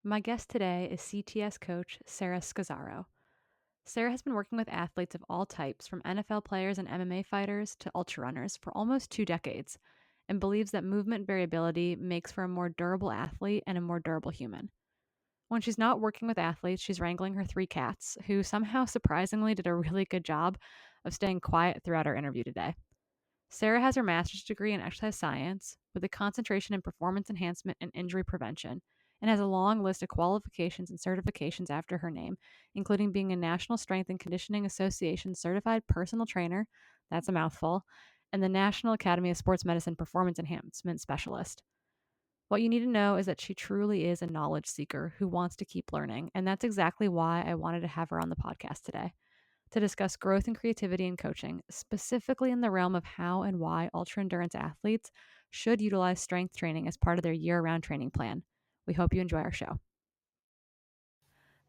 My guest today is CTS coach Sarah Scozzaro. Sarah has been working with athletes of all types, from NFL players and MMA fighters to ultrarunners, for almost 2 decades, and believes that movement variability makes for a more durable athlete and a more durable human. When she's not working with athletes, she's wrangling her 3 cats, who somehow surprisingly did a really good job of staying quiet throughout our interview today. Sarah has her master's degree in exercise science with a concentration in performance enhancement and injury prevention, and has a long list of qualifications and certifications after her name, including being a National Strength and Conditioning Association certified personal trainer, that's a mouthful, and the National Academy of Sports Medicine performance enhancement specialist. What you need to know is that she truly is a knowledge seeker who wants to keep learning, and that's exactly why I wanted to have her on the podcast today to discuss growth and creativity in coaching, specifically in the realm of how and why ultra endurance athletes should utilize strength training as part of their year round training plan. We hope you enjoy our show.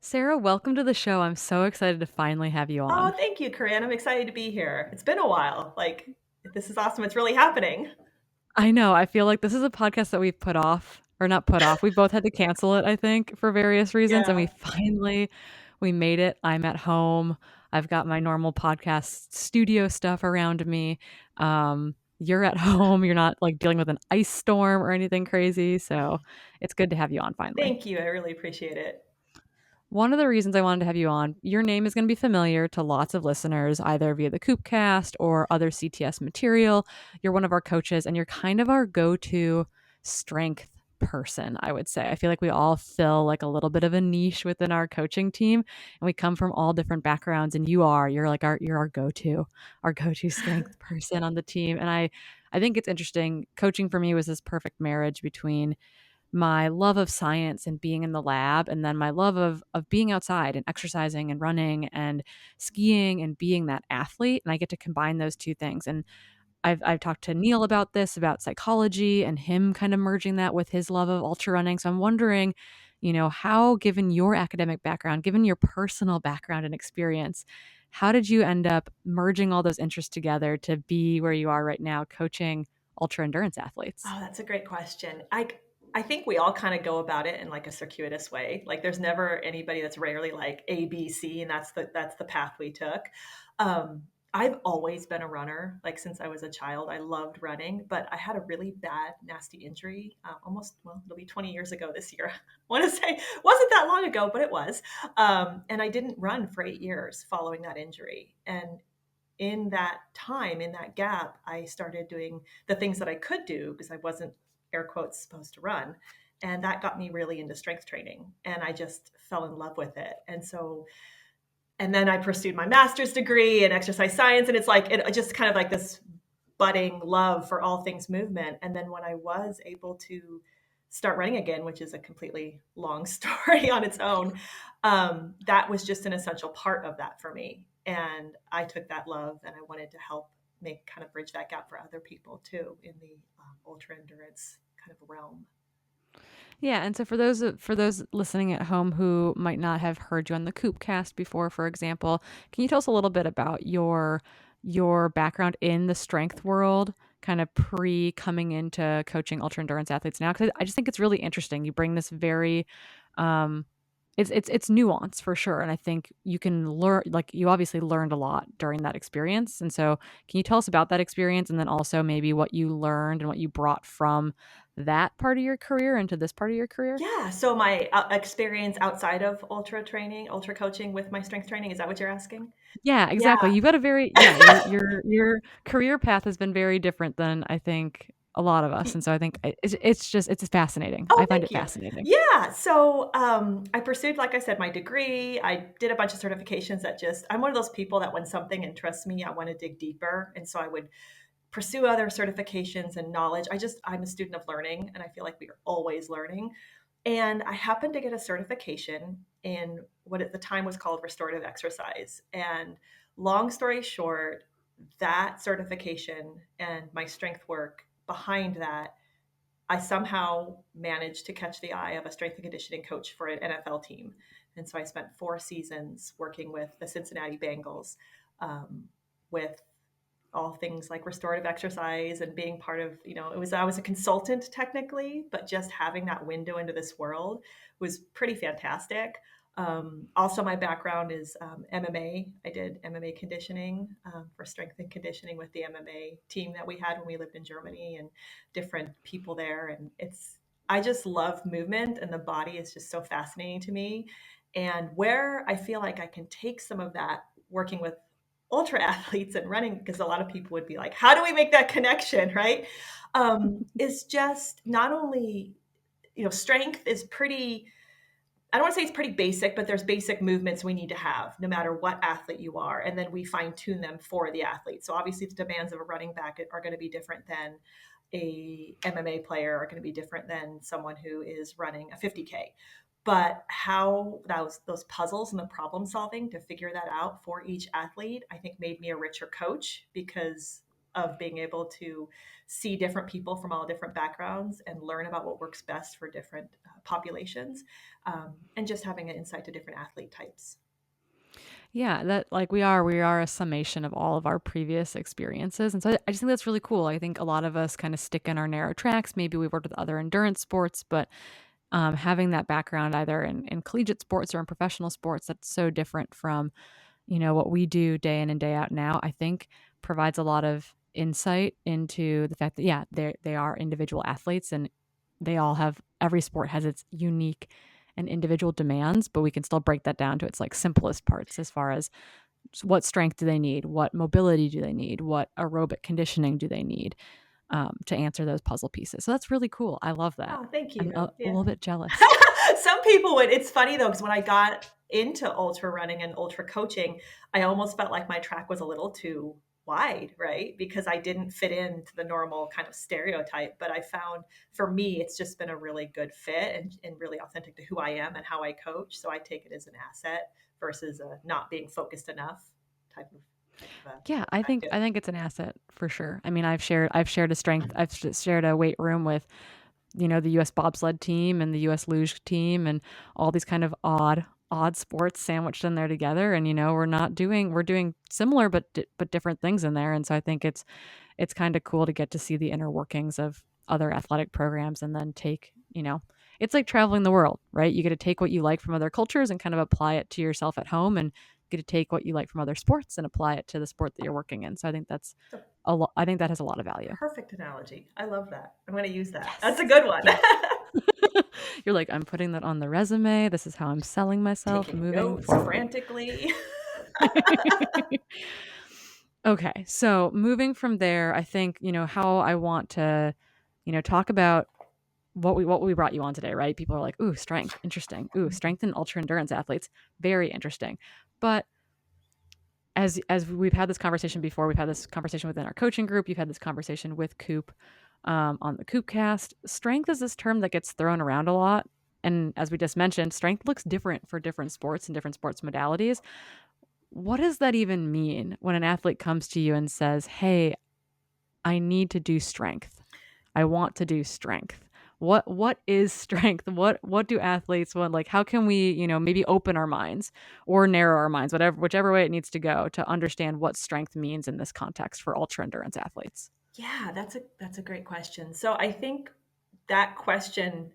Sarah, welcome to the show. I'm so excited to finally have you Oh, on. thank you, Corinne. I'm excited to be here. It's been a while. This is awesome. It's really happening. I know, I feel like this is a podcast that we've put off, or not put off. We both had to cancel it, I think, for various reasons, and Yeah. we made it. I'm at home. I've got my normal podcast studio stuff around me. You're at home. You're not like dealing with an ice storm or anything crazy. So it's good to have you on finally. Thank you. I really appreciate it. One of the reasons I wanted to have you on, your name is going to be familiar to lots of listeners, either via the Coopcast or other CTS material. You're one of our coaches, and you're kind of our go-to strength person, I would say. I feel like we all fill like a little bit of a niche within our coaching team, and we come from all different backgrounds. And you're our go-to strength person on the team. And I think it's interesting. Coaching for me was this perfect marriage between my love of science and being in the lab, and then my love of being outside and exercising and running and skiing and being that athlete. And I get to combine those two things. And I've talked to Neil about this, about psychology and him kind of merging that with his love of ultra running. So I'm wondering, how, given your academic background, given your personal background and experience, how did you end up merging all those interests together to be where you are right now, coaching ultra endurance athletes? Oh, that's a great question. I think we all kind of go about it in like a circuitous way. Like there's never anybody that's rarely like A, B, C, and that's the path we took. Um, I've always been a runner. Like since I was a child, I loved running, but I had a really bad, nasty injury. It'll be 20 years ago this year. I want to say wasn't that long ago, but it was. And I didn't run for 8 years following that injury. And in that time, in that gap, I started doing the things that I could do because I wasn't, air quotes, supposed to run. And that got me really into strength training. And I just fell in love with it. And then I pursued my master's degree in exercise science. And it's like, it just kind of like this budding love for all things movement. And then when I was able to start running again, which is a completely long story on its own, that was just an essential part of that for me. And I took that love and I wanted to help make kind of bridge that gap for other people too in the ultra endurance kind of realm. Yeah, and so for those listening at home who might not have heard you on the Coopcast before, for example, can you tell us a little bit about your background in the strength world, kind of pre coming into coaching ultra endurance athletes now? Because I just think it's really interesting. You bring this very, um, it's nuance for sure, and I think you can learn. Like you obviously learned a lot during that experience, and so can you tell us about that experience, and then also maybe what you learned and what you brought from that part of your career into this part of your career? Yeah. So my experience outside of ultra training, ultra coaching with my strength training, is that what you're asking? Yeah, Yeah. exactly. You've got a very yeah, your career path has been very different than I think a lot of us, and so I think it's fascinating. Oh, I find thank it you. fascinating. Yeah. So I pursued, like I said, my degree. I did a bunch of certifications I'm one of those people that when something interests me, I want to dig deeper. And so I would pursue other certifications and knowledge. I'm a student of learning and I feel like we are always learning. And I happened to get a certification in what at the time was called restorative exercise. And long story short, that certification and my strength work behind that, I somehow managed to catch the eye of a strength and conditioning coach for an NFL team. And so I spent 4 seasons working with the Cincinnati Bengals, with all things like restorative exercise and being part of, I was a consultant technically, but just having that window into this world was pretty fantastic. Also, my background is MMA. I did MMA conditioning for strength and conditioning with the MMA team that we had when we lived in Germany, and different people there. And I just love movement, and the body is just so fascinating to me. And where I feel like I can take some of that working with ultra athletes and running, because a lot of people would be like, how do we make that connection, right? Is just not only, strength is pretty, I don't want to say it's pretty basic, but there's basic movements we need to have no matter what athlete you are. And then we fine tune them for the athlete. So obviously the demands of a running back are going to be different than a MMA player, are going to be different than someone who is running a 50K. But how those puzzles and the problem solving to figure that out for each athlete, I think made me a richer coach, because of being able to see different people from all different backgrounds and learn about what works best for different populations, and just having an insight to different athlete types. Yeah, that like we are a summation of all of our previous experiences. And so I just think that's really cool. I think a lot of us kind of stick in our narrow tracks. Maybe we've worked with other endurance sports, but having that background either in collegiate sports or in professional sports that's so different from, what we do day in and day out now, I think provides a lot of insight into the fact that, yeah, they are individual athletes and every sport has its unique and individual demands, but we can still break that down to its like simplest parts as far as what strength do they need, what mobility do they need, what aerobic conditioning do they need, to answer those puzzle pieces. So that's really cool. I love that. Oh, thank I'm you. a Yeah. little bit jealous. Some people would. It's funny though, because when I got into ultra running and ultra coaching, I almost felt like my track was a little too wide, right? Because I didn't fit into the normal kind of stereotype. But I found for me, it's just been a really good fit, and really authentic to who I am and how I coach. So I take it as an asset versus a not being focused enough type of Yeah, I think perspective. I think it's an asset for sure. I mean, I've shared a weight room with, the US bobsled team and the US luge team and all these kind of odd sports sandwiched in there together, and we're doing similar but different things in there. And so I think it's kind of cool to get to see the inner workings of other athletic programs and then it's like traveling the world, right? You get to take what you like from other cultures and kind of apply it to yourself at home, and get to take what you like from other sports and apply it to the sport that you're working in. So I think that's So I think that has a lot of value. perfect analogy. I love that. I'm going to use that. That's a Yes. good one. Yes. You're like, I'm putting that on the resume. This is how I'm selling myself Taking moving notes forward. frantically. Okay. So moving from there, I think, how I want to, talk about what we brought you on today, right? People are like, ooh, strength, interesting. Ooh, strength and ultra endurance athletes, very interesting. But as we've had this conversation before, we've had this conversation within our coaching group, you've had this conversation with Coop, on the Coopcast. Strength is this term that gets thrown around a lot. And as we just mentioned, strength looks different for different sports and different sports modalities. What does that even mean when an athlete comes to you and says, hey, I need to do strength? I want to do strength. What is strength? What do athletes want? Like, how can we, maybe open our minds or narrow our minds, whichever way it needs to go, to understand what strength means in this context for ultra endurance athletes? Yeah, that's a great question. So I think that question,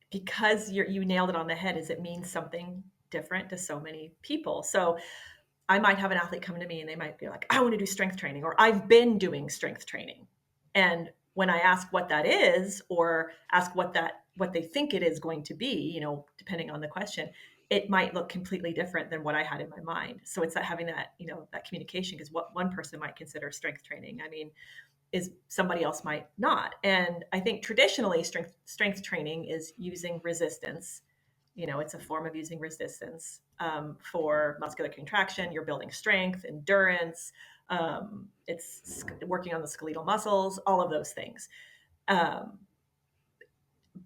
because you nailed it on the head, is it means something different to so many people. So I might have an athlete come to me and they might be like, I want to do strength training, or I've been doing strength training. And when I ask what that is, or ask what they think it is going to be, depending on the question, it might look completely different than what I had in my mind. So it's that having that, that communication, because what one person might consider strength training, I mean, is somebody else might not. And I think traditionally strength training is using resistance. It's a form of using resistance, for muscular contraction. You're building strength, endurance. It's working on the skeletal muscles, all of those things. Um,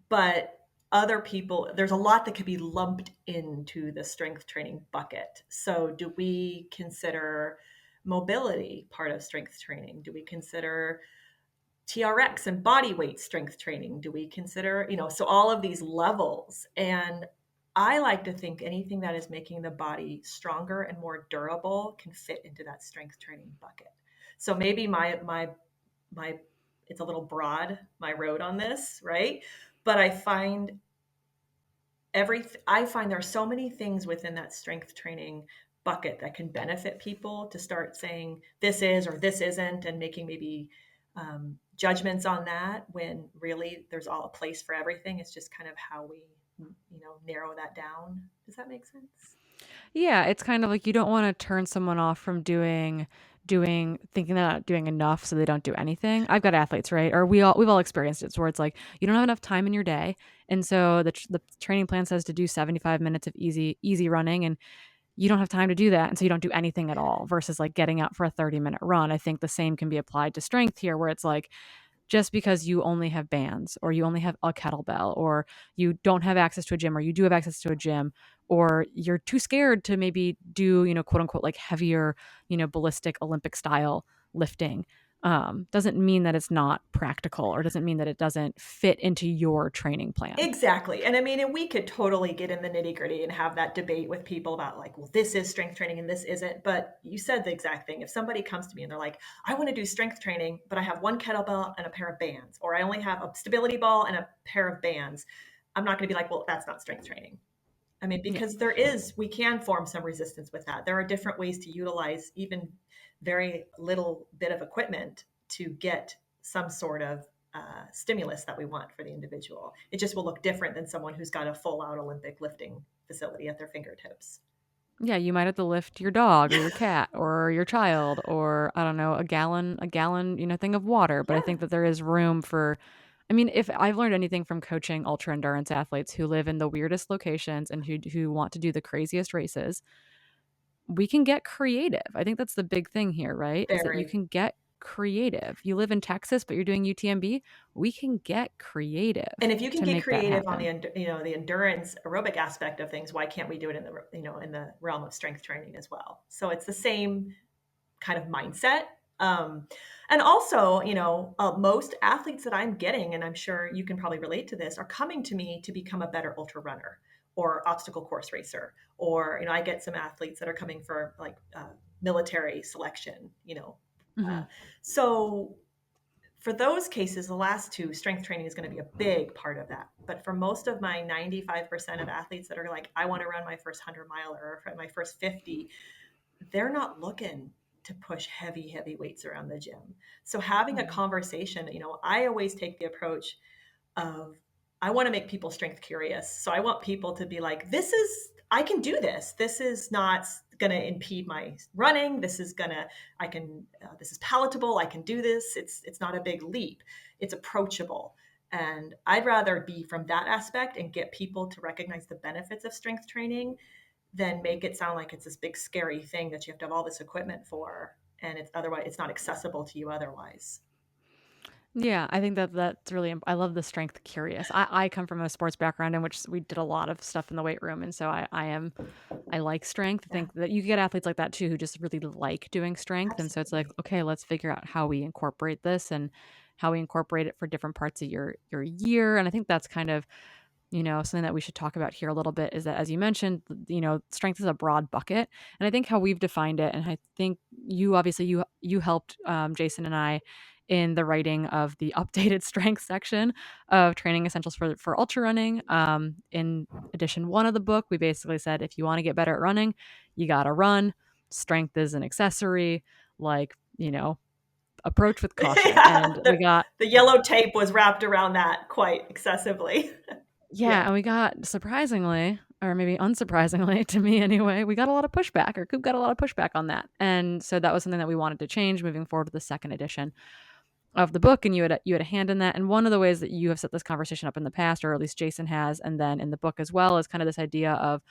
but other people, there's a lot that could be lumped into the strength training bucket. So do we consider mobility part of strength training? Do we consider TRX and body weight strength training? Do we consider, so all of these levels? And I like to think anything that is making the body stronger and more durable can fit into that strength training bucket. So maybe my it's a little broad, my road on this, right? But I find there are so many things within that strength training bucket that can benefit people to start saying this is or this isn't, and making maybe judgments on that, when really there's all a place for everything. It's just kind of how we, narrow that down. Does that make sense? Yeah, it's kind of like you don't wanna turn someone off from thinking they're not doing enough so they don't do anything. I've got athletes, right? Or we've all experienced it, where it's like you don't have enough time in your day, and so the training plan says to do 75 minutes of easy running, and you don't have time to do that, and so you don't do anything at all versus, like, getting out for a 30-minute run. I think the same can be applied to strength here, where it's like, just because you only have bands or you only have a kettlebell or you don't have access to a gym or you do have access to a gym or you're too scared to maybe do, quote unquote, like heavier, ballistic Olympic style lifting, doesn't mean that it's not practical or doesn't mean that it doesn't fit into your training plan. Exactly. And I mean, and we could totally get in the nitty gritty and have that debate with people about like, well, this is strength training and this isn't. But you said the exact thing. If somebody comes to me and they're like, I want to do strength training, but I have one kettlebell and a pair of bands, or I only have a stability ball and a pair of bands, I'm not going to be like, well, that's not strength training. I mean, Yeah. because we can form some resistance with that. There are different ways to utilize even very little bit of equipment to get some sort of stimulus that we want for the individual. It just will look different than someone who's got a full out Olympic lifting facility at their fingertips. Yeah, you might have to lift your dog or your cat or your child or I don't know, a gallon, thing of water, but I Yeah, think that there is room for I mean, if I've learned anything from coaching ultra endurance athletes who live in the weirdest locations and who want to do the craziest races, we can get creative. I think that's the big thing here, right? Is that you very. can get creative. You live in Texas, but you're doing UTMB, we can get And creative if you can to get make that creative on happen. the endurance aerobic aspect of things, why can't we do it in the realm of strength training as well? So it's the same kind of mindset. Um, and also, most athletes that I'm getting, and I'm sure you can probably relate to this, are coming to me to become a better ultra runner or obstacle course racer. Or, I get some athletes that are coming for like military selection, Mhm. So for those cases, the last two, strength training is going to be a big part of that. But for most of my 95% of athletes that are like, I want to run my first 100 mile or my first 50, they're not looking to push heavy weights around the gym. So having a Mhm. conversation, I always take the approach of I want to make people strength curious. So I want people to be like, I can do this. This is not going to impede my running. This is palatable. I can do this. It's not a big leap. It's approachable. And I'd rather be from that aspect and get people to recognize the benefits of strength training than make it sound like it's this big scary thing that you have to have all this equipment for, and it's not accessible to you otherwise. Yeah, I think that that's really I love the strength curious. I come from a sports background in which we did a lot of stuff in the weight room, and so I like strength. I Yeah, think that you get athletes like that too who just really like doing strength, and so it's like, absolutely. okay, let's figure out how we incorporate this and how we incorporate it for different parts of your year. And I think that's kind of something that we should talk about here a little bit is that, as you mentioned, strength is a broad bucket. And I think how we've defined it, and I think you helped Jason and I in the writing of the updated strength section of training essentials for ultra running. In edition 1 of the book, we basically said if you want to get better at running, you got to run. Strength is an accessory, like, approach with caution. Yeah, And we got the yellow tape was wrapped around that quite excessively. Yeah, Yeah, and we got surprisingly, or maybe unsurprisingly to me anyway, we got a lot of pushback, or Coop got a lot of pushback on that. And so that was something that we wanted to change moving forward with the second edition of the book. And you had a hand in that. And one of the ways that you have set this conversation up in the past, or at least Jason has, and then in the book as well, is kind of this idea of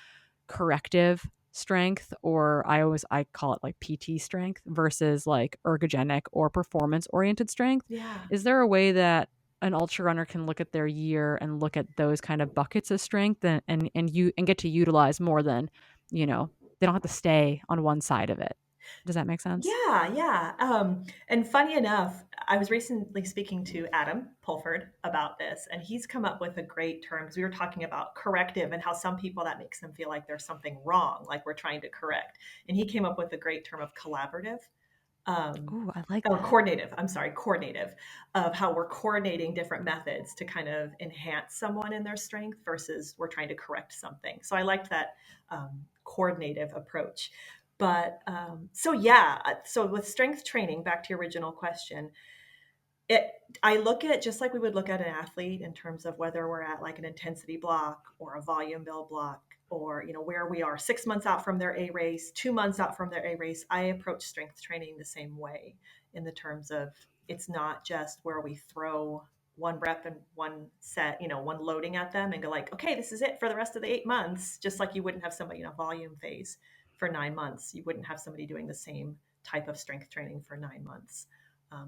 corrective strength, or I call it like PT strength versus like ergogenic or performance oriented strength. yeah. Is there a way that an ultra runner can look at their year and look at those kind of buckets of strength and get to utilize more than, they don't have to stay on one side of it? Does that make sense? Yeah, yeah. And funny enough, I was recently speaking to Adam Pulford about this, and he's come up with a great term because we were talking about corrective and how some people that makes them feel like there's something wrong, like we're trying to correct. And he came up with a great term of collaborative. Ooh, I like or that. coordinative, I'm sorry, coordinative, of how we're coordinating different methods to kind of enhance someone in their strength versus we're trying to correct something. So I liked that coordinative approach. But so yeah, so with strength training, back to your original question, it I look at just like we would look at an athlete in terms of whether we're at like an intensity block or a volume build block, or where we are 6 months out from their A race, 2 months out from their A race. I approach strength training the same way, in the terms of it's not just where we throw one rep and one set, one loading at them and go like, okay, this is it for the rest of the 8 months. Just like you wouldn't have somebody in a volume phase for 9 months, you wouldn't have somebody doing the same type of strength training for 9 months,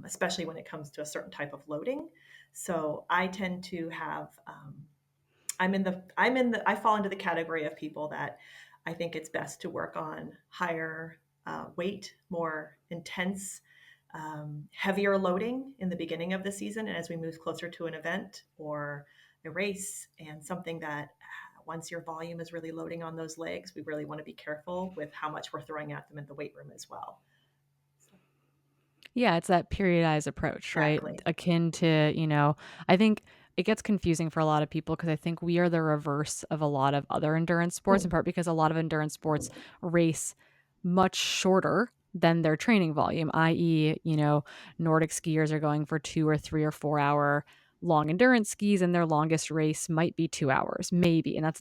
especially when it comes to a certain type of loading. So I tend to have, I fall into the category of people that I think it's best to work on higher weight, more intense, heavier loading in the beginning of the season. And as we move closer to an event or a race, and something that once your volume is really loading on those legs, we really want to be careful with how much we're throwing at them in the weight room as well. So, Yeah, it's that periodized approach, right? exactly. Akin to, I think it gets confusing for a lot of people because I think we are the reverse of a lot of other endurance sports, in Hmm. part because a lot of endurance sports race much shorter than their training volume, i.e., Nordic skiers are going for 2 or 3 or 4 hour long endurance skis, and their longest race might be 2 hours, maybe. And it's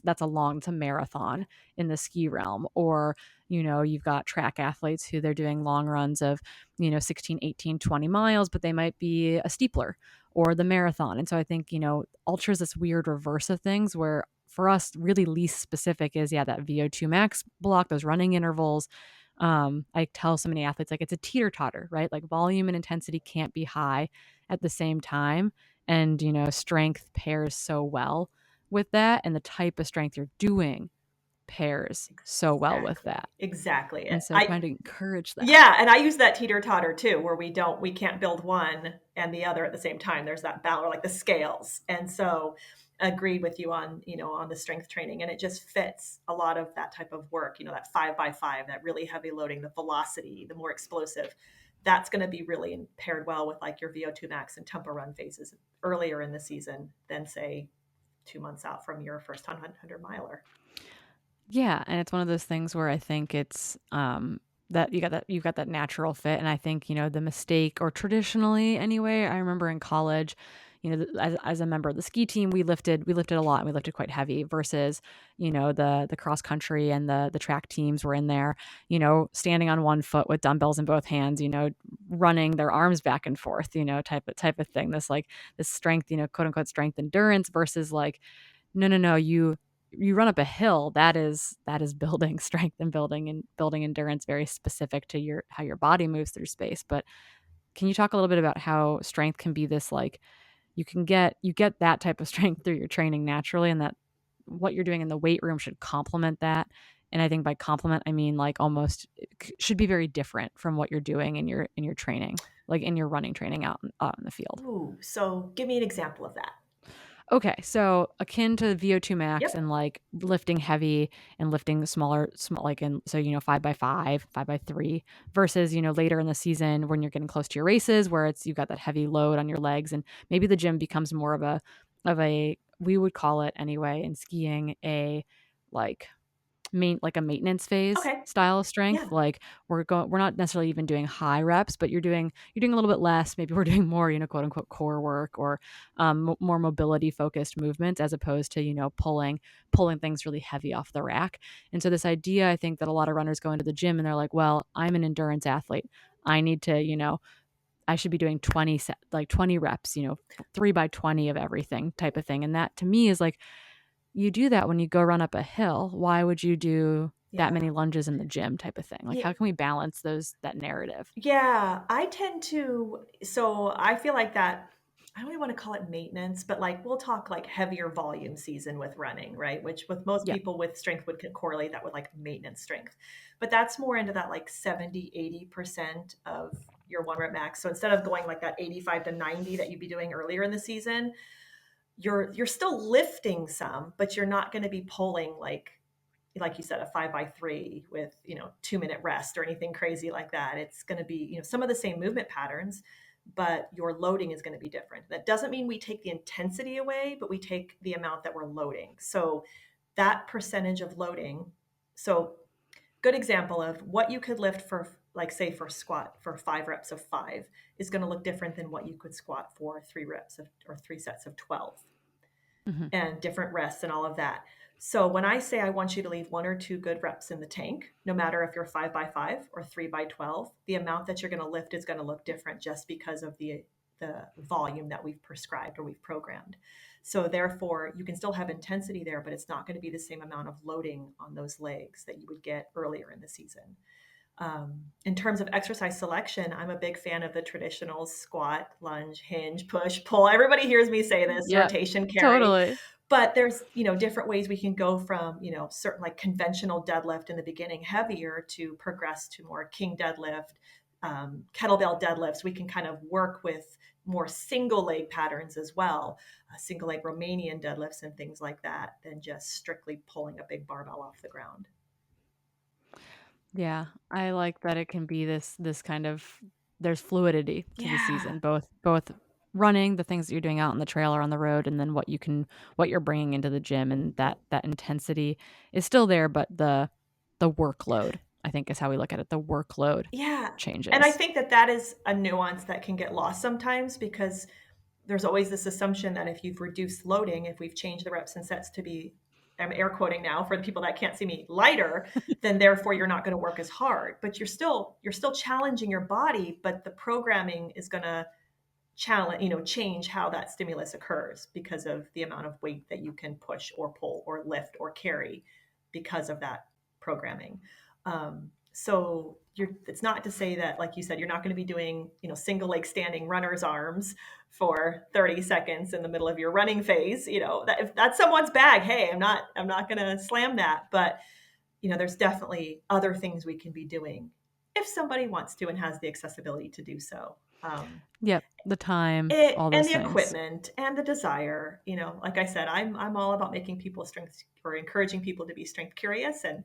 a marathon in the ski realm. Or, you've got track athletes who they're doing long runs of 16, 18, 20 miles, but they might be a steepler or the marathon. And so I think, ultra is this weird reverse of things where for us, really least specific is, yeah, that VO2 max block, those running intervals. I tell so many athletes, like, it's a teeter totter, right? Like, volume and intensity can't be high at the same time. And, strength pairs so well with that. And the type of strength you're doing pairs so well with that. Exactly. And so I trying to encourage that. Yeah, and I use that teeter totter too, where we can't build one and the other at the same time. There's that balance, like the scales. And so agreed with you on, on the strength training, and it just fits a lot of that type of work, that 5x5, that really heavy loading, the velocity, the more explosive. That's going to be really paired well with like your VO2 max and tempo run phases earlier in the season than say 2 months out from your first 100 miler. Yeah, and it's one of those things where I think it's that you've got that natural fit, and I think the mistake, or traditionally anyway, I remember in college, as a member of the ski team, we lifted a lot, and we lifted quite heavy. Versus the cross country and the track teams were in there, standing on one foot with dumbbells in both hands, running their arms back and forth, type of thing. This strength, quote unquote strength endurance versus like, no, no, no, you run up a hill, that is building strength and building endurance, very specific to your how your body moves through space. But can you talk a little bit about how strength can be this, like, you get that type of strength through your training naturally, and that what you're doing in the weight room should complement that. And I think by complement, I mean like almost should be very different from what you're doing in your training, like in your running training out in the field. Ooh, so give me an example of that. Okay, so akin to VO2 max Yep. and like lifting heavy and lifting small, like, in, so 5x5, 5x3, versus later in the season when you're getting close to your races where it's you've got that heavy load on your legs, and maybe the gym becomes more of a we would call it anyway in skiing a like like a maintenance phase Okay. style of strength. Yeah. Like, we're not necessarily even doing high reps, but you're doing a little bit less. Maybe we're doing more, quote unquote core work, or more mobility focused movements, as opposed to pulling things really heavy off the rack. And so this idea, I think, that a lot of runners go into the gym and they're like, well, I'm an endurance athlete, I need to, I should be doing 20 reps, 3 by 20 of everything type of thing. And that to me is like, you do that when you go run up a hill. Why would you do that Yeah. many lunges in the gym type of thing? Like, Yeah. how can we balance that narrative? Yeah, I tend to, so I feel like that, I don't even want to call it maintenance, but like we'll talk like heavier volume season with running, right? Which with most Yeah. people with strength would correlate that with like maintenance strength. But that's more into that like 70, 80% of your one rep max. So instead of going like that 85 to 90 that you'd be doing earlier in the season, you're still lifting some, but you're not going to be pulling like like you said, a 5x3 with, 2-minute rest or anything crazy like that. It's going to be, some of the same movement patterns, but your loading is going to be different. That doesn't mean we take the intensity away, but we take the amount that we're loading. So that percentage of loading. So good example of what you could lift for, like, say for squat for 5 reps of 5 is going to look different than what you could squat for 3 reps of, or 3 sets of 12, Mhm. and different rests and all of that. So when I say I want you to leave 1 or 2 good reps in the tank, no matter if you're 5x5 or 3x12, the amount that you're going to lift is going to look different just because of the volume that we've prescribed or we've programmed. So therefore, you can still have intensity there, but it's not going to be the same amount of loading on those legs that you would get earlier in the season. In terms of exercise selection, I'm a big fan of the traditional squat, lunge, hinge, push, pull. Everybody hears me say this, Yeah, rotation, carry. totally. But there's, different ways we can go from, certain like conventional deadlift in the beginning, heavier, to progress to more king deadlift, kettlebell deadlifts. We can kind of work with more single leg patterns as well, single leg Romanian deadlifts and things like that, than just strictly pulling a big barbell off the ground. Yeah, I like that it can be this kind of there's fluidity to the Yeah. season, both running, the things that you're doing out on the trail or on the road, and then what you're bringing into the gym, and that intensity is still there, but the workload, I think, is how we look at it. The workload Yeah. And I changes. think that that is a nuance that can get lost sometimes, because there's always this assumption that if you've reduced loading, if we've changed the reps and sets to be, I'm air quoting now for the people that can't see me, lighter, then therefore you're not going to work as hard. But you're still challenging your body, but the programming is going to change how that stimulus occurs because of the amount of weight that you can push or pull or lift or carry because of that programming. So it's not to say that, like you said, you're not going to be doing, single leg standing runner's arms for 30 seconds in the middle of your running phase. That if that's someone's bag, hey, I'm not going to slam that. But, there's definitely other things we can be doing if somebody wants to and has the accessibility to do so. Yep, the time, It all and those the things. equipment and the desire, like I said, I'm all about making people strength, or encouraging people to be strength curious and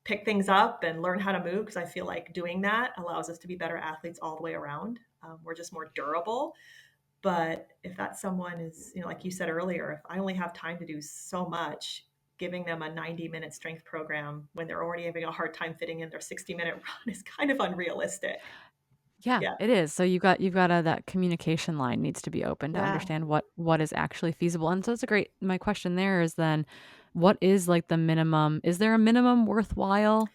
pick things up and learn how to move, because I feel like doing that allows us to be better athletes all the way around. We're just more durable. But if that someone is, like you said earlier, if I only have time to do so much, giving them a 90-minute strength program when they're already having a hard time fitting in their 60-minute run is kind of unrealistic. Yeah, Yeah. it is. So you've got that communication line needs to be open to Yeah. understand what is actually feasible. And so it's a great my question there is then what is like the minimum? Is there a minimum worthwhile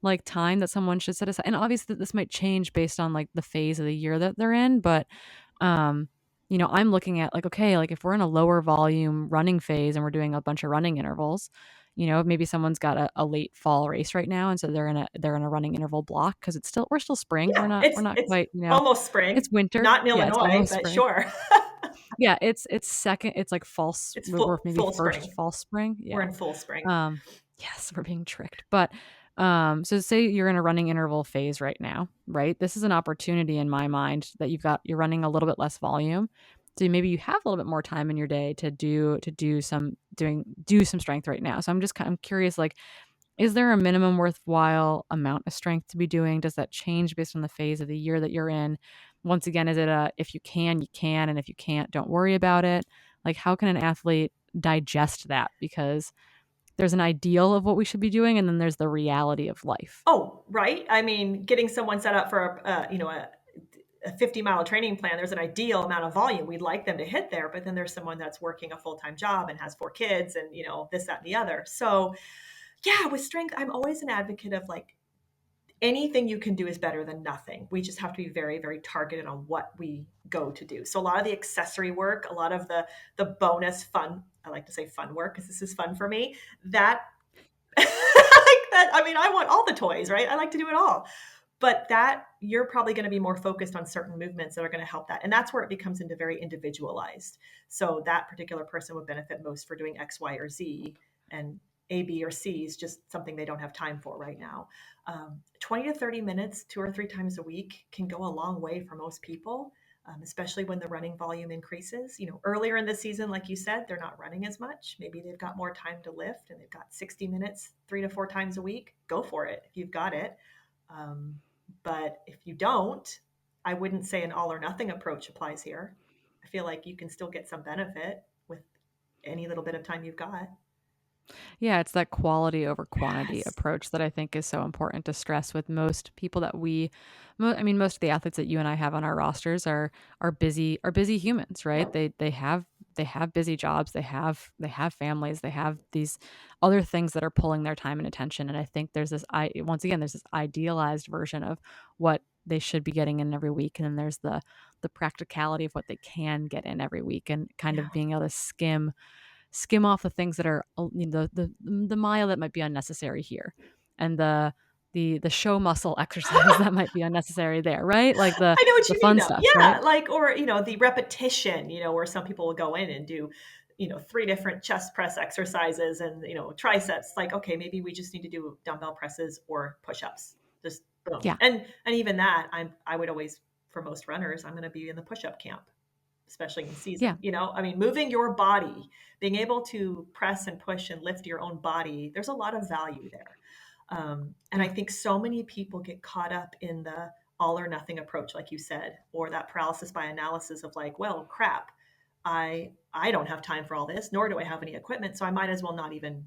like time that someone should set aside? And obviously this might change based on like the phase of the year that they're in, but um I'm looking at like okay, like if we're in a lower volume running phase and we're doing a bunch of running intervals, maybe someone's got a late fall race right now and so they're in a running interval block because we're still spring. We're Yeah, not it's we're not it's quite, almost spring, it's winter. not in Yeah, it's Illinois, almost but spring. sure. Yeah, it's second, it's like false, It's we're full maybe full first spring. false spring. We're Yeah. in full spring. Um, yes, we're being tricked. But so say you're in a running interval phase right now, right? This is an opportunity in my mind that you're running a little bit less volume. So maybe you have a little bit more time in your day to do some strength right now. So I'm curious, like, is there a minimum worthwhile amount of strength to be doing? Does that change based on the phase of the year that you're in? Once again, is it a if you can, you can, and if you can't, don't worry about it? Like, how can an athlete digest that? Because there's an ideal of what we should be doing, and then there's the reality of life. Oh, right? I mean, getting someone set up for a 50-mile training plan, there's an ideal amount of volume we'd like them to hit there, but then there's someone that's working a full-time job and has 4 kids and, this, that, and the other. So, yeah, with strength, I'm always an advocate of, like, anything you can do is better than nothing. We just have to be very, very targeted on what we go to do. So a lot of the accessory work, a lot of the bonus fun, I like to say fun work because this is fun for me. That like that, I mean, I want all the toys, right? I like to do it all. But that you're probably going to be more focused on certain movements that are going to help that. And that's where it becomes into very individualized. So that particular person would benefit most for doing X, Y, or Z, and A, B, or C is just something they don't have time for right now. 20 to 30 minutes, 2 or 3 times a week can go a long way for most people. especially when the running volume increases. Earlier in the season, like you said, they're not running as much. Maybe they've got more time to lift and they've got 60 minutes 3 to 4 times a week. Go for it if you've got it. Um, but if you don't, I wouldn't say an all or nothing approach applies here. I feel like you can still get some benefit with any little bit of time you've got. Yeah, it's that quality over quantity Yes. approach that I think is so important to stress with most people that I mean, most of the athletes that you and I have on our rosters are busy humans, right? They have busy jobs, they have families, they have these other things that are pulling their time and attention. And I think once again, there's this idealized version of what they should be getting in every week, and then there's the practicality of what they can get in every week, and kind Yeah. of being able to skim off the things that are the mile that might be unnecessary here, and the show muscle exercise that might be unnecessary there, right? Like I know what the you mean fun though. stuff, right? Yeah, like or the repetition, where some people will go in and do, three different chest press exercises and triceps. Like, okay, maybe we just need to do dumbbell presses or push-ups. Just boom. Yeah, And even that, I would always, for most runners, I'm going to be in the push-up camp, especially in yeah, season. I mean, moving your body, being able to press and push and lift your own body, there's a lot of value there. And I yeah. think so many people get caught up in the all or nothing approach, like you said, or that paralysis by analysis of like, well, crap, I don't have time for all this, nor do I have any equipment, so I might as well not even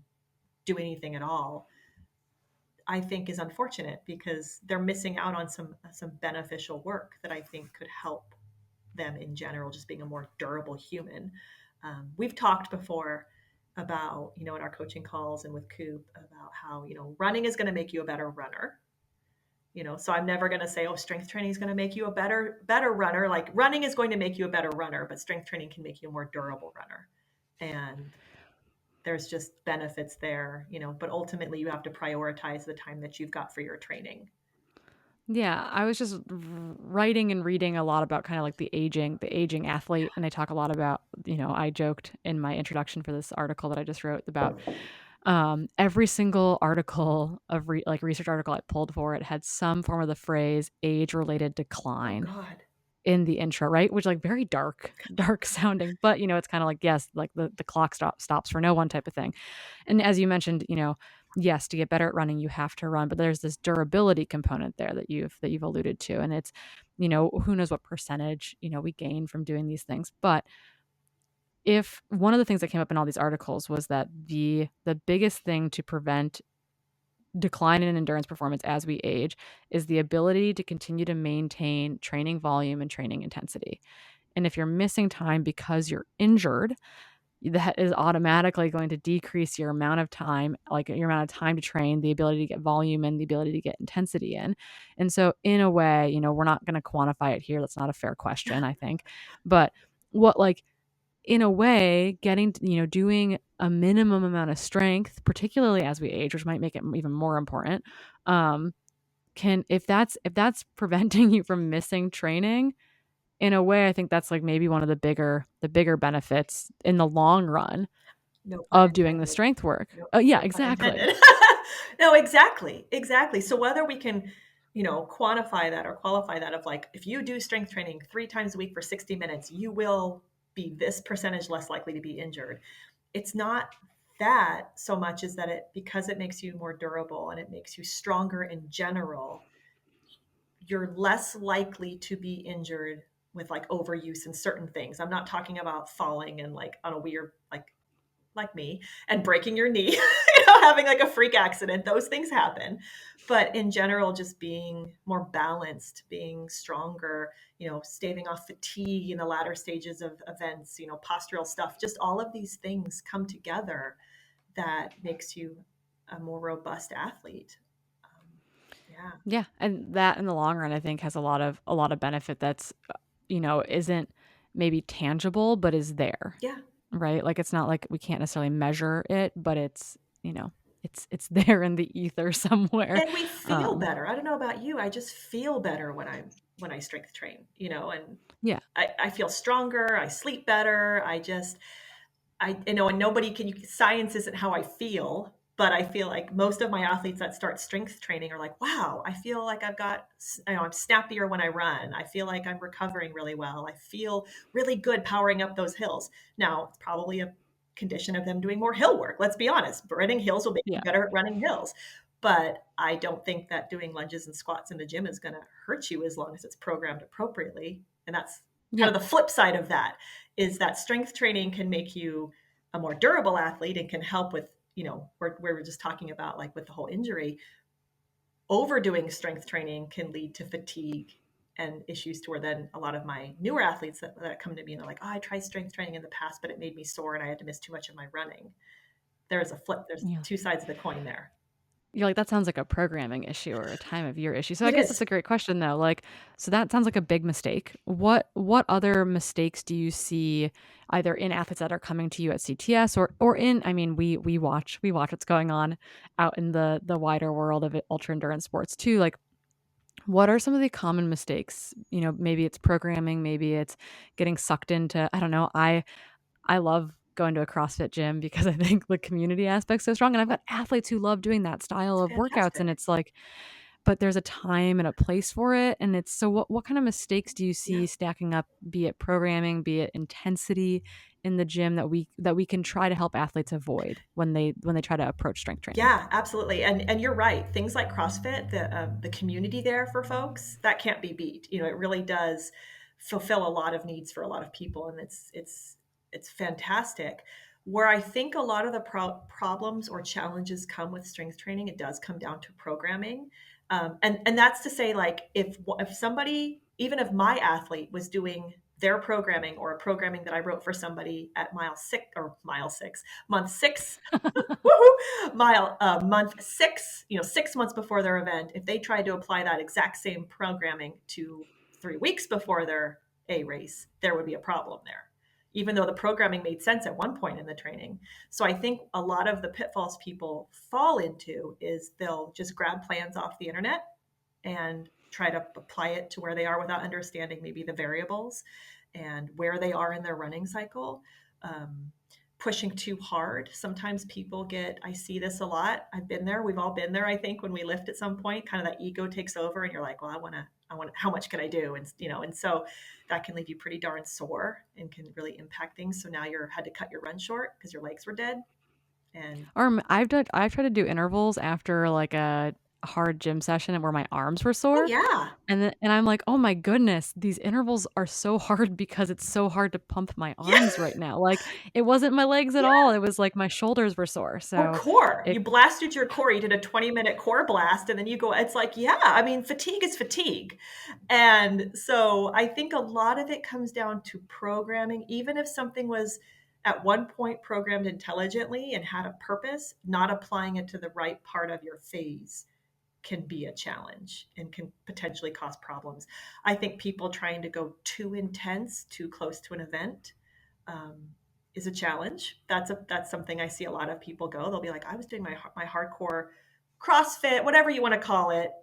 do anything at all. I think is unfortunate because they're missing out on some beneficial work that I think could help them in general, just being a more durable human. We've talked before about, in our coaching calls and with Coop about how, running is going to make you a better runner. So I'm never going to say, oh, strength training is going to make you a better runner. Like running is going to make you a better runner, but strength training can make you a more durable runner. And there's just benefits there, but ultimately you have to prioritize the time that you've got for your training. Yeah, I was just writing and reading a lot about kind of like the aging athlete, and they talk a lot about, I joked in my introduction for this article that I just wrote about every single article of research article I pulled for it had some form of the phrase age related Oh decline God. in the intro, right? Which like very dark sounding, but it's kind of like, yes, like the clock stops for no one type of thing. And as you mentioned, yes, to get better at running, you have to run, but there's this durability component there that you've alluded to. And it's, who knows what percentage, we gain from doing these things. But if one of the things that came up in all these articles was that the biggest thing to prevent decline in endurance performance as we age is the ability to continue to maintain training volume and training intensity. And if you're missing time because you're injured, that is automatically going to decrease your amount of time, like your amount of time to train, the ability to get volume and the ability to get intensity in. And so, in a way, we're not going to quantify it here. That's not a fair question, I think. But what, like, in a way, getting, doing a minimum amount of strength, particularly as we age, which might make it even more important, can if that's preventing you from missing training, in a way, I think that's like maybe one of the bigger benefits in the long run No pun of doing the intended. strength work. No, Oh, yeah, no pun exactly. intended. No, exactly, exactly. So whether we can, quantify that or qualify that of like, if you do strength training 3 times a week for 60 minutes, you will be this percentage less likely to be injured. It's not that so much as that because it makes you more durable and it makes you stronger in general, you're less likely to be injured with like overuse in certain things. I'm not talking about falling and like on a weird like me and breaking your knee, having like a freak accident. Those things happen. But in general, just being more balanced, being stronger, staving off fatigue in the latter stages of events, postural stuff, just all of these things come together that makes you a more robust athlete. Um, yeah. Yeah, and that in the long run, I think has a lot of benefit that's isn't maybe tangible, but is there, Yeah. right? Like it's not like we can't necessarily measure it, but it's there in the ether somewhere. And we feel Um, better. I don't know about you. I just feel better when I strength train, and yeah, I feel stronger. I sleep better. And nobody can, science isn't how I feel. But I feel like most of my athletes that start strength training are like, wow, I feel like I'm snappier when I run. I feel like I'm recovering really well. I feel really good powering up those hills. Now, it's probably a condition of them doing more hill work. Let's be honest. Running hills will make you Yeah. better at running hills. But I don't think that doing lunges and squats in the gym is going to hurt you as long as it's programmed appropriately. And that's Yeah. kind of the flip side of that, is that strength training can make you a more durable athlete and can help with, where we're just talking about, like with the whole injury, overdoing strength training can lead to fatigue and issues, to where then a lot of my newer athletes that come to me and they're like, oh, I tried strength training in the past, but it made me sore and I had to miss too much of my running. There's Yeah. two sides of the coin there. You're like, "That sounds like a programming issue or a time of year issue." So I It guess that's is. a great question though, like, so that sounds like a big mistake. What other mistakes do you see either in athletes that are coming to you at CTS or in, I mean, we watch what's going on out in the wider world of ultra endurance sports too, like, what are some of the common mistakes? Maybe it's programming, maybe it's getting sucked into, I don't know, I love going to a CrossFit gym because I think the community aspect's so strong, and I've got athletes who love doing that style It's of workouts, and fantastic. it's like, but there's a time and a place for it, and it's so what kind of mistakes do you Yeah. see stacking up, be it programming, be it intensity in the gym that we can try to help athletes avoid when they try to approach strength training? Yeah, absolutely. And you're right. Things like CrossFit, the community there for folks, that can't be beat. It really does fulfill a lot of needs for a lot of people, and it's fantastic. Where I think a lot of the problems or challenges come with strength training, it does come down to programming, and that's to say, like, if somebody, even if my athlete was doing their programming or a programming that I wrote for somebody at month six, woohoo, month six, 6 months before their event, if they tried to apply that exact same programming to 3 weeks before their A race, there would be a problem there, even though the programming made sense at one point in the training. So I think a lot of the pitfalls people fall into is they'll just grab plans off the internet and try to apply it to where they are without understanding maybe the variables and where they are in their running cycle. Um, Pushing too hard. Sometimes people I see this a lot. I've been there. We've all been there. I think when we lift at some point, kind of that ego takes over and you're like, well, how much can I do? And so that can leave you pretty darn sore and can really impact things. So now had to cut your run short because your legs were dead. And I've tried to do intervals after, like, a hard gym session and where my arms were oh sore, yeah, and I'm like, "Oh my goodness, these intervals are so hard because it's so hard to pump my yeah, arms right now." Like, it wasn't my legs at all, yeah. it was, like, my shoulders were sore, Or so core. it You blasted your core. You did a 20-minute core blast, and then you go, it's like, yeah, I mean, fatigue is fatigue. And so I think a lot of it comes down to programming. Even if something was at one point programmed intelligently and had a purpose, not applying it to the right part of your phase can be a challenge and can potentially cause problems. I think people trying to go too intense, too close to an event, um, is a challenge. That's something I see a lot of people go. They'll be like, I was doing my hardcore CrossFit, whatever you want to call it,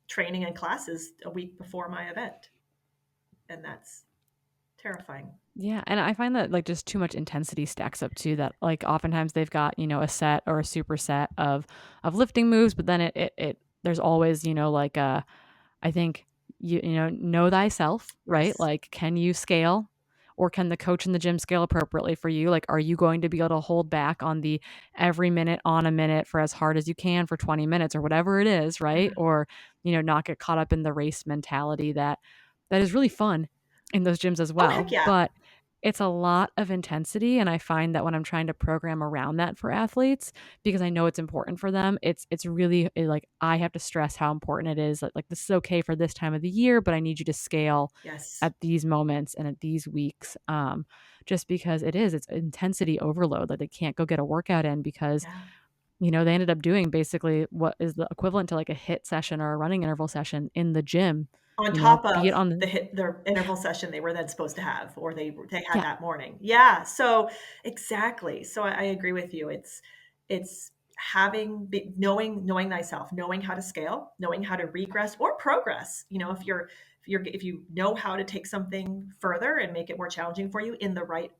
training and classes a week before my event, and that's terrifying. Yeah, and I find that, like, just too much intensity stacks up too, that, like, oftentimes they've got, a set or a superset of lifting moves, but then it there's always, like, I think know thyself, right? Yes. Like, can you scale or can the coach in the gym scale appropriately for you? Like, are you going to be able to hold back on the every minute on a minute for as hard as you can for 20 minutes or whatever it is, right? Or, not get caught up in the race mentality that is really fun in those gyms as Oh well. heck yeah. But it's a lot of intensity, and I find that when I'm trying to program around that for athletes, because I know it's important for them, it's really, like, I have to stress how important it is, that, like, this is okay for this time of the year, but I need you to scale Yes. at these moments and at these weeks, just because it's intensity overload, like, they can't go get a workout in because, Yeah. they ended up doing basically what is the equivalent to, like, a HIIT session or a running interval session in the gym, On top be it of on the their interval session they were then supposed to have, or they had yeah. that morning. Yeah, so exactly. So I agree with you. It's knowing thyself, knowing how to scale, knowing how to regress or progress. If you know how to take something further and make it more challenging for you in the right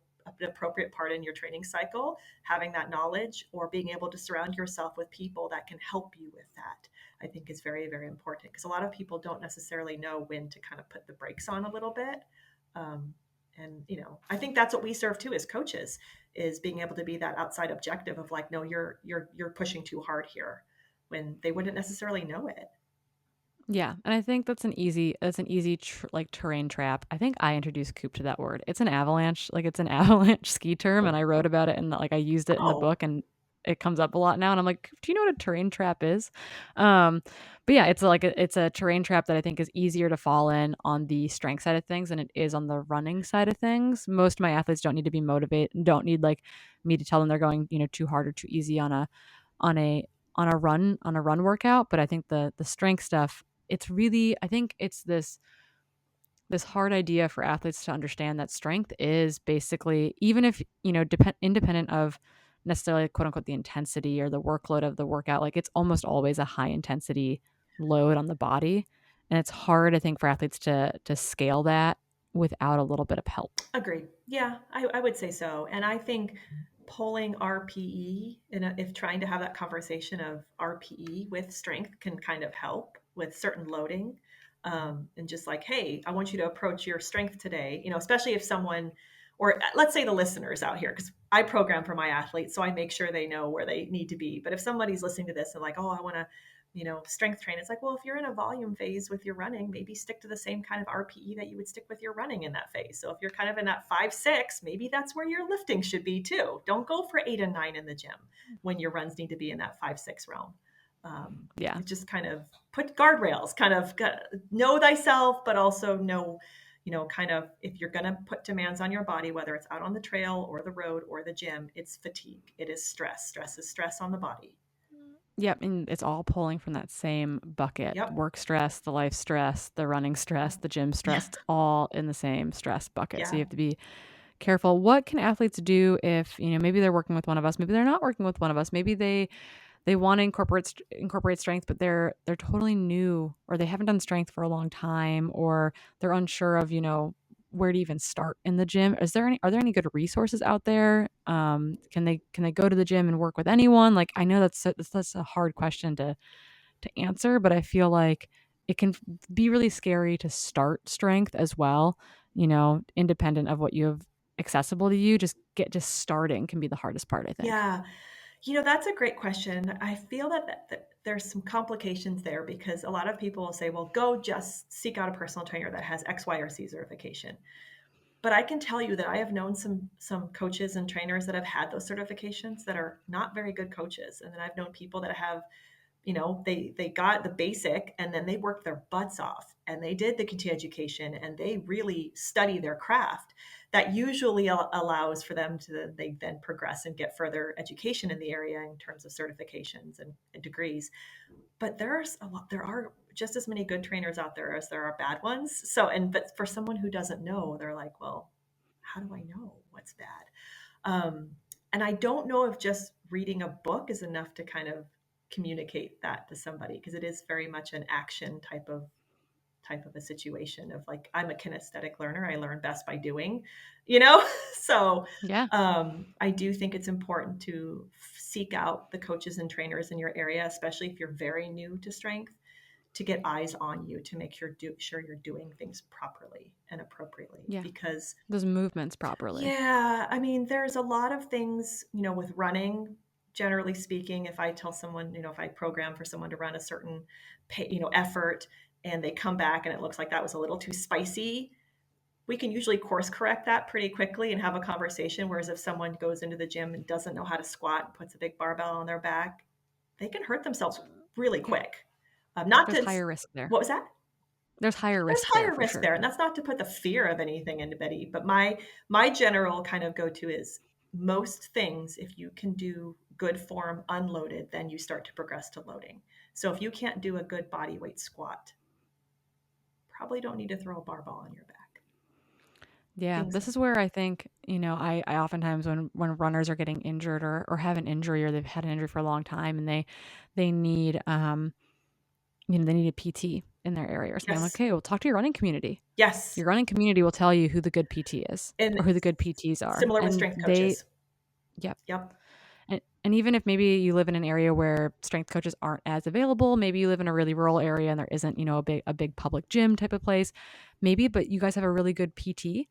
appropriate part in your training cycle, having that knowledge or being able to surround yourself with people that can help you with that, I think is very, very important, because a lot of people don't necessarily know when to kind of put the brakes on a little bit. Um, and I think that's what we serve too as coaches, is being able to be that outside objective of like, no, you're pushing too hard here, when they wouldn't necessarily know it. Yeah, and I think that's an easy like terrain trap. I think I introduced Coop to that word. It's an avalanche, like it's an avalanche ski term, and I wrote about it and like I used it in the Oh, book, and it comes up a lot now. And I'm like, do you know what a terrain trap is? Um, but yeah, it's a terrain trap that I think is easier to fall in on the strength side of things than it is on the running side of things. Most of my athletes don't need to be motivated, don't need like me to tell them they're going too hard or too easy on a on a run workout. But I think the strength stuff, it's really, I think it's this hard idea for athletes to understand that strength is basically, even if independent of necessarily quote unquote the intensity or the workload of the workout, like it's almost always a high intensity load on the body, and it's hard I think for athletes to scale that without a little bit of help. agreed. Yeah, I would say so. And I think pulling RPE, and if trying to have that conversation of RPE with strength can kind of help with certain loading. And just like, hey, I want you to approach your strength today, especially if someone, or let's say the listeners out here, because I program for my athletes, so I make sure they know where they need to be. But if somebody's listening to this and like, oh, I want to strength train. It's like, well, if you're in a volume phase with your running, maybe stick to the same kind of RPE that you would stick with your running in that phase. So if you're kind of in that 5, 6, maybe that's where your lifting should be too. Don't go for 8 and 9 in the gym when your runs need to be in that 5, 6 realm. Yeah. It just kind of put guardrails, kind of know thyself, but also know, kind of if you're going to put demands on your body, whether it's out on the trail or the road or the gym, it's fatigue. It is stress. Stress is stress on the body. Yep, and it's all pulling from that same bucket. Yep. Work stress, the life stress, the running stress, the gym Yeah. stress, it's all in the same stress bucket. So you Yeah. have to be careful. What can athletes do if, maybe they're working with one of us, maybe they're not working with one of us, maybe they want to incorporate strength, but they're totally new, or they haven't done strength for a long time, or they're unsure of where to even start in the gym. Are there any good resources out there? Can they go to the gym and work with anyone? Like, I know that's a hard question to answer, but I feel like it can be really scary to start strength as well. Independent of what you have accessible to you, just starting can be the hardest part, I think. Yeah. That's a great question. I feel that there's some complications there, because a lot of people will say, well, go just seek out a personal trainer that has X, Y, or Z certification. But I can tell you that I have known some coaches and trainers that have had those certifications that are not very good coaches. And then I've known people that have, they got the basic and then they worked their butts off and they did the continuing education and they really study their craft. That usually allows for them to they then progress and get further education in the area in terms of certifications and degrees. But there are just as many good trainers out there as there are bad ones. But for someone who doesn't know, they're like, well, how do I know what's bad? And I don't know if just reading a book is enough to kind of communicate that to somebody, because it is very much an action type of a situation of like, I'm a kinesthetic learner. I learn best by doing, you know? So Yeah. I do think it's important to seek out the coaches and trainers in your area, especially if you're very new to strength, to get eyes on you to make sure you're doing things properly and appropriately. Yeah. Because Those movements properly. yeah, I mean, there's a lot of things, with running, generally speaking. If I tell someone, if I program for someone to run a certain effort, and they come back and it looks like that was a little too spicy, we can usually course correct that pretty quickly and have a conversation. Whereas if someone goes into the gym and doesn't know how to squat and puts a big barbell on their back, they can hurt themselves really Yeah. quick. Not There's to, higher risk there. what was that? There's higher There's risk there higher for risk sure. there, and that's not to put the fear of anything into anybody, but my general kind of go-to is, most things, if you can do good form unloaded, then you start to progress to loading. So if you can't do a good body weight squat, probably don't need to throw a barbell on your back. Yeah, Things this like is where I think, I oftentimes when runners are getting injured or have an injury, or they've had an injury for a long time, and they need they need a PT. in their area or something. I'm like, Yes. okay, well, talk to your running community. Yes. Your running community will tell you who the good PT is And or who the good PTs are. similar with And strength they, coaches. yep. Yep. And even if maybe you live in an area where strength coaches aren't as available, maybe you live in a really rural area and there isn't, a big public gym type of place, maybe, but you guys have a really good PT,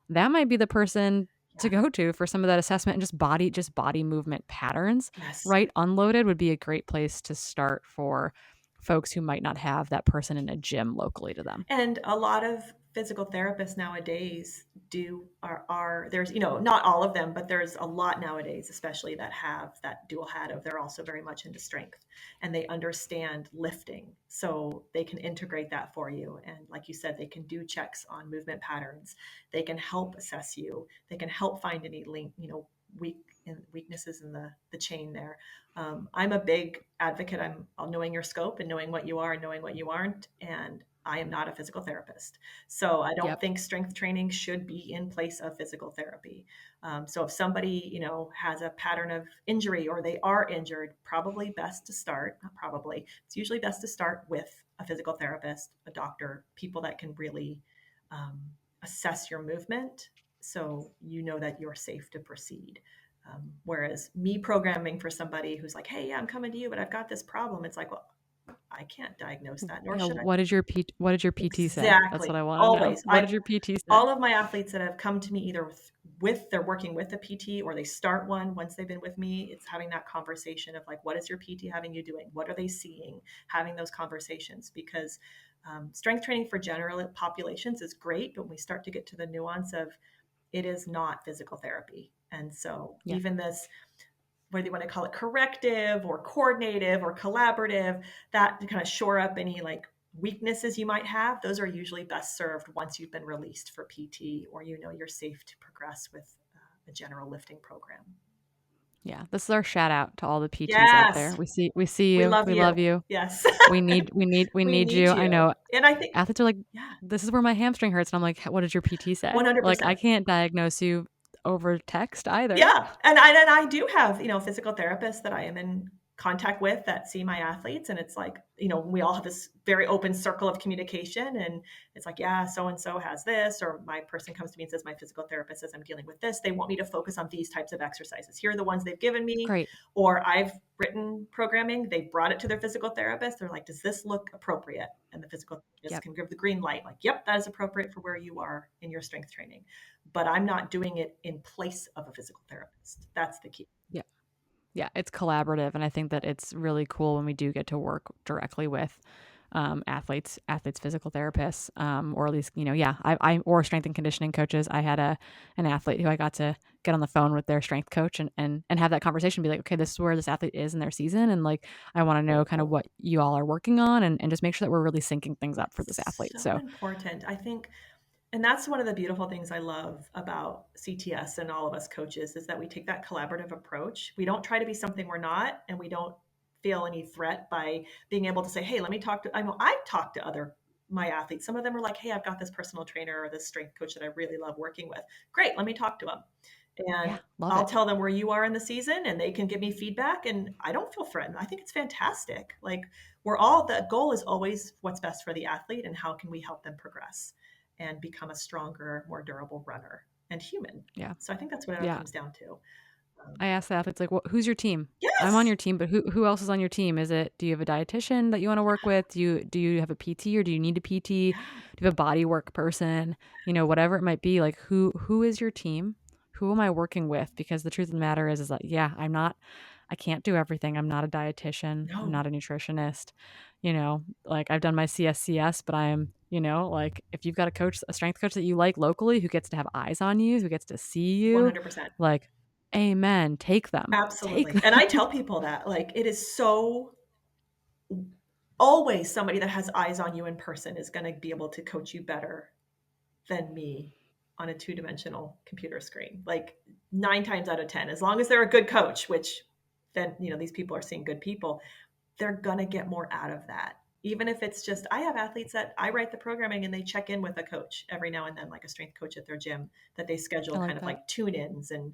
that might be the person to Yeah. go to for some of that assessment and just body movement patterns, Yes. right? Unloaded would be a great place to start for folks who might not have that person in a gym locally to them. And a lot of physical therapists nowadays are there's, not all of them, but there's a lot nowadays, especially that have that dual hat of they're also very much into strength and they understand lifting. So they can integrate that for you. And like you said, they can do checks on movement patterns. They can help assess you. They can help find any link, weaknesses in the chain there. I'm a big advocate. I'm knowing your scope and knowing what you are and knowing what you aren't. And I am not a physical therapist. So I don't Yep. think strength training should be in place of physical therapy. So if somebody, has a pattern of injury or they are injured, probably best to start, not probably, it's usually best to start with a physical therapist, a doctor, people that can really um, assess your movement so you know that you're safe to proceed. Whereas me programming for somebody who's like, hey, yeah, I'm coming to you, but I've got this problem. It's like, well, I can't diagnose that, nor Yeah. should I. What did your PT say? That's what Exactly. I want to know. Always. What did your PT say? All of my athletes that have come to me either they're working with a PT or they start one once they've been with me, it's having that conversation of like, what is your PT having you doing? What are they seeing? Having those conversations because strength training for general populations is great, but when we start to get to the nuance of it is not physical therapy. And so Yeah. even this, whether you want to call it corrective or coordinative or collaborative, that to kind of shore up any like weaknesses you might have, those are usually best served once you've been released for PT or you're safe to progress with a general lifting program. Yeah, this is our shout out to all the PTs out there. Yes, We see we you. love We you. love you. Yes, We we need you. need I you. know And I think, athletes are like, yeah, this is where my hamstring hurts, and I'm like, what did your PT say? Like, I 100%. can't diagnose you over text either. Yeah, and I do have, physical therapists that I am in contact with that see my athletes, and it's like, we all have this very open circle of communication, and it's like, yeah, so and so has this, or my person comes to me and says, my physical therapist says I'm dealing with this. They want me to focus on these types of exercises. Here are the ones they've given me, Great. or I've written programming. They brought it to their physical therapist. They're like, does this look appropriate? And the physical therapist Yep. can give the green light, like, yep, that is appropriate for where you are in your strength training, but I'm not doing it in place of a physical therapist. That's the key. Yeah. Yeah, it's collaborative, and I think that it's really cool when we do get to work directly with athletes, physical therapists, or at least yeah, I or strength and conditioning coaches. I had an athlete who I got to get on the phone with their strength coach and have that conversation, be like, okay, this is where this athlete is in their season, and like I want to know kind of what you all are working on, and just make sure that we're really syncing things up for this athlete. So So important. I think, and that's one of the beautiful things I love about CTS and all of us coaches is that we take that collaborative approach. We don't try to be something we're not, and we don't feel any threat by being able to say, hey, let me talk to, I know I've talked to my athletes. Some of them are like, hey, I've got this personal trainer or this strength coach that I really love working with. Great, let me talk to them. yeah, And love I'll it. tell them where you are in the season and they can give me feedback. And I don't feel threatened. I think it's fantastic. Like the goal is always what's best for the athlete and how can we help them progress and become a stronger, more durable runner and human. Yeah, So I think that's what it all yeah. comes down to. I asked the athletes like, who's your team? I'm on Yes. your team, but who else is on your team? Do you have a dietitian that you want to work with? Do you have a PT or do you need a PT? Yeah. Do you have a body work person? Whatever it might be, like who is your team? Who am I working with? Because the truth of the matter is that yeah, I can't do everything. I'm not a dietitian. I'm No. not a nutritionist. Like I've done my CSCS, but I'm, like if you've got a strength coach that you like locally who gets to have eyes on you, who gets to see you, 100%. like amen. Take them. Take Absolutely. them. And I tell people that like it is so always somebody that has eyes on you in person is going to be able to coach you better than me on a two-dimensional computer screen. Like 9 times out of 10, as long as they're a good coach, which then, these people are seeing good people, they're going to get more out of that. Even if it's just, I have athletes that I write the programming and they check in with a coach every now and then, like a strength coach at their gym that they I schedule kind like of that. like tune-ins and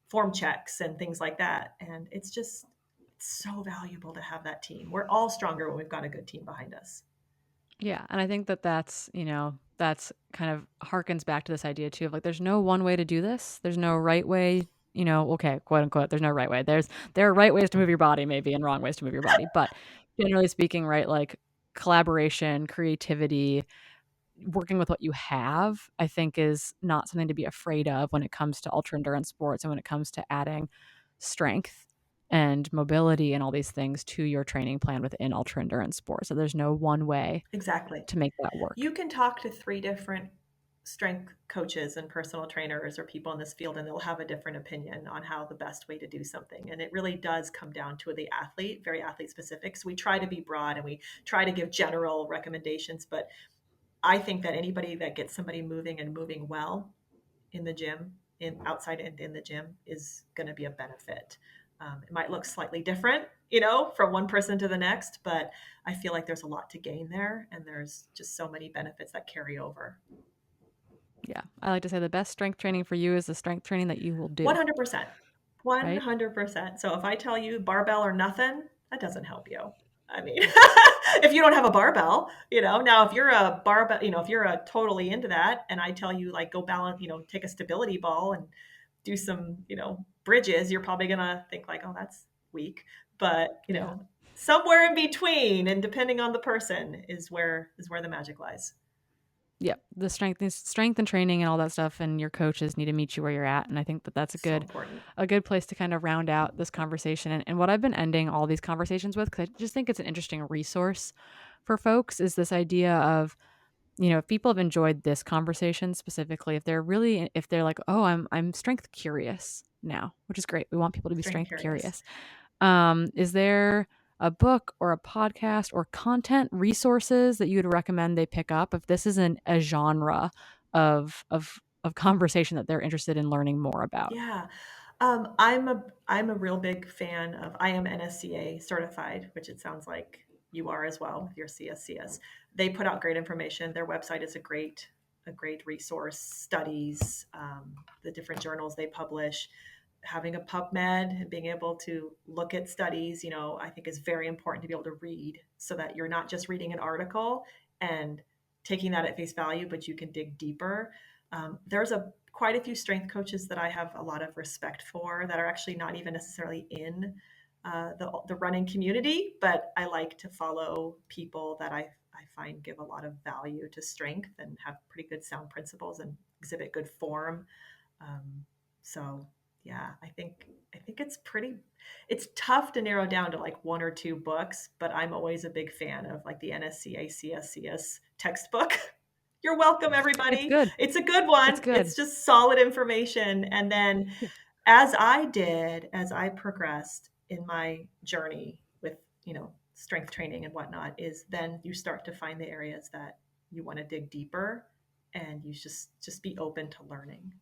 form checks and things like that. And it's so valuable to have that team. We're all stronger when we've got a good team behind us. Yeah, and I think that that's, that's kind of harkens back to this idea too of like there's no one way to do this. There's no right way, okay, quote unquote, there's no right way. There are right ways to move your body maybe and wrong ways to move your body, but generally speaking, right, like collaboration, creativity, working with what you have, I think is not something to be afraid of when it comes to ultra endurance sports and when it comes to adding strength and mobility and all these things to your training plan within ultra endurance sports. So there's no one way Exactly. to make that work. You can talk to 3 different strength coaches and personal trainers or people in this field, and they'll have a different opinion on how the best way to do something. And it really does come down to the athlete, very athlete specific. So we try to be broad and we try to give general recommendations, but I think that anybody that gets somebody moving and moving well in the gym, in outside and in the gym, is going to be a benefit. It might look slightly different, from one person to the next, but I feel like there's a lot to gain there, and there's just so many benefits that carry over. Yeah. I like to say the best strength training for you is the strength training that you will do, 100%. right? 100%. So if I tell you barbell or nothing, that doesn't help you. I mean, if you don't have a barbell, now if you're a barbell, if you're a totally into that and I tell you like go balance, take a stability ball and do some, bridges, you're probably going to think like, oh, that's weak. But, Yeah. somewhere in between and depending on the person is where the magic lies. Yep. The strength and training and all that stuff and your coaches need to meet you where you're at. And I think that that's So important. a good place to kind of round out this conversation. And what I've been ending all these conversations with, because I just think it's an interesting resource for folks, is this idea of, if people have enjoyed this conversation specifically, if they're like, oh, I'm strength curious now, which is great. We want people to be Strength strength curious. curious. Is there a book or a podcast or content resources that you would recommend they pick up if this isn't a genre of conversation that they're interested in learning more about? Yeah. I'm a real big fan of. I am NSCA certified, which it sounds like you are as well with your CSCS. They put out great information. Their website is a great resource. Studies, the different journals they publish, having a PubMed and being able to look at studies, I think is very important to be able to read so that you're not just reading an article and taking that at face value, but you can dig deeper. There's quite a few strength coaches that I have a lot of respect for that are actually not even necessarily in the running community, but I like to follow people that I find give a lot of value to strength and have pretty good sound principles and exhibit good form. So yeah, I think it's tough to narrow down to like one or two books, but I'm always a big fan of like the NSCA CSCS textbook. You're welcome, It's everybody. good. It's a good It's one. good. It's just solid information. And then Yeah. as I progressed in my journey with, strength training and whatnot, is then you start to find the areas that you want to dig deeper and you just be open to learning.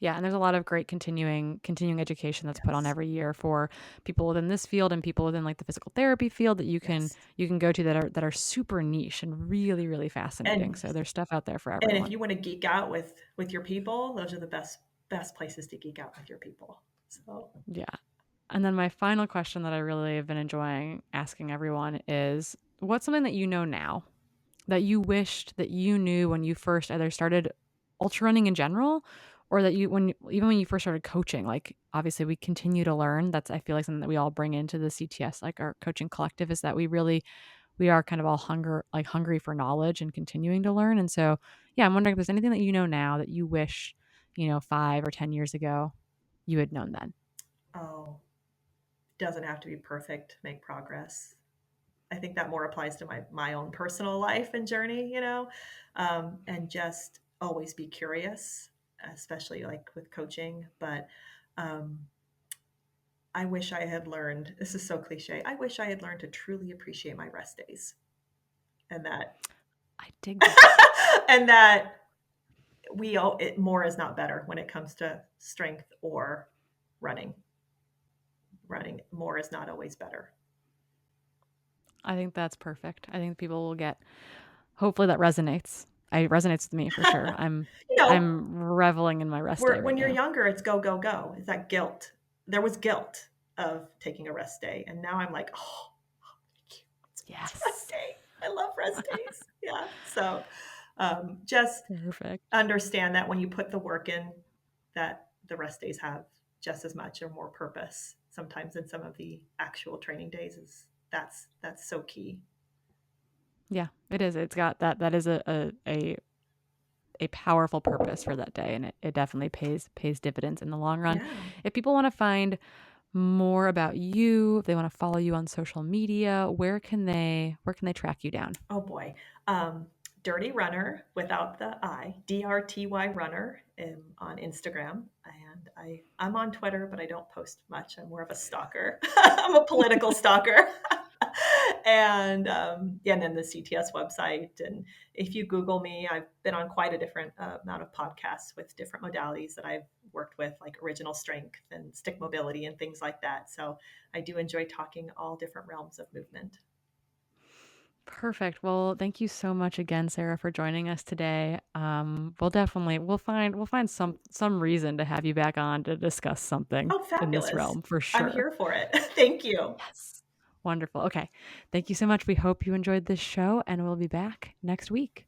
Yeah, and there's a lot of great continuing education that's put on Yes. every year for people within this field and people within like the physical therapy field that Yes. you can go to that are super niche and really really fascinating. And So there's stuff out there for and if everyone. you want to geek out with your people, those are the best places to geek out with your people. So, Yeah. And then my final question that I really have been enjoying asking everyone is what's something that you know now that you wished that you knew when you first either started ultra running in general or that even when you first started coaching? Like obviously we continue to learn. That's I feel like something that we all bring into the CTS, like our coaching collective, is that we are kind of all hungry for knowledge and continuing to learn. And so yeah, I'm wondering if there's anything that you know now that you wish 5 or 10 years ago you had known then. oh, doesn't have to be perfect to make progress. I think that more applies to my own personal life and journey, and just always be curious, especially like with coaching. But um, I wish I had learned. This is so cliche. I wish I had learned to truly appreciate my rest days, and that I dig that. and that more is not better when it comes to strength or running. Running more is not always better. I think that's perfect. I think people will get hopefully that resonates. It resonates with me for sure. you know, I'm reveling in my rest day when right you're now. younger, it's go, go, go. It's that guilt. There was guilt of taking a rest day. And now I'm like, oh, thank you. It's rest Yes. day. I love rest days. Yeah. So, just Perfect. understand that when you put the work in, that the rest days have just as much or more purpose sometimes than some of the actual training days. Is that's so key. Yeah, it is. It's got that is a powerful purpose for that day, and it definitely pays dividends in the long run. Yeah. If people want to find more about you, if they want to follow you on social media, where can they track you down? Oh boy. Dirty Runner without the I, DRTY Runner on Instagram. And I'm on Twitter, but I don't post much. I'm more of a stalker. I'm a political stalker. And yeah, and then the CTS website. And if you Google me, I've been on quite a different amount of podcasts with different modalities that I've worked with, like original strength and stick mobility and things like that. So I do enjoy talking all different realms of movement. Perfect. Well, thank you so much again, Sarah, for joining us today. We'll find some reason to have you back on to discuss something Oh, in this fabulous. realm for I'm sure. here for it. Thank you. Yes. Wonderful. Okay. Thank you so much. We hope you enjoyed this show, and we'll be back next week.